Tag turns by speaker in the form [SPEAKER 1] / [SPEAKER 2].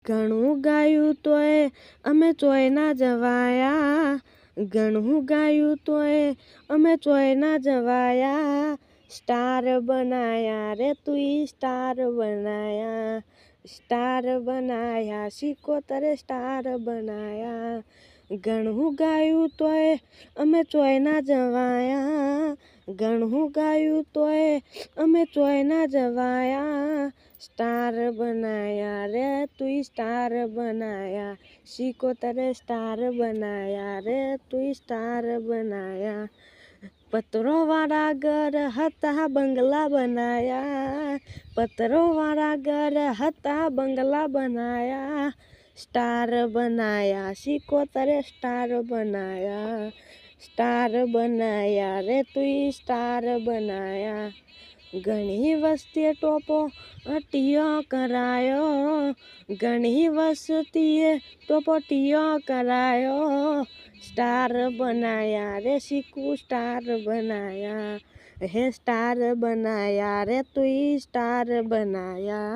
[SPEAKER 1] ઘણું ગાયું તોય અમે ચોય ના જવાયા, ઘણું ગાયું તોય અમે ચોય ના જવાયા, સ્ટાર બનાયા રે તુંય સ્ટાર બનાયા, સ્ટાર બનાયા સિકોતરે સ્ટાર બનાયા, ઘણું ગાયું તોય અમે ચોય ના જવાયા, ઘણું ગાયું તોય અમે ચોય ના જવાયા, સ્ટાર બનાયા રે તુંય સ્ટાર બનાયા, સિકોતરે સ્ટાર બનાયા રે તુંય સ્ટાર બનાયા, પત્રો વાળા ઘર હતા બંગલા બનાયા, પત્રો વાળા ઘર હતા બંગલા બનાયા, સ્ટાર બનાયા સિકોતરે સ્ટાર બનાયા, સ્ટાર બનાયા રે તુંય સ્ટાર બનાયા, ઘણી વસ્તીએ ટોપો ટીયો કરાયો, ઘણી વસ્તીએ ટોપો ટીયો કરાયો, સ્ટાર બનાયા રે સિકુ સ્ટાર બનાયા, હે સ્ટાર બનાયા રે તુંય સ્ટાર બનાયા।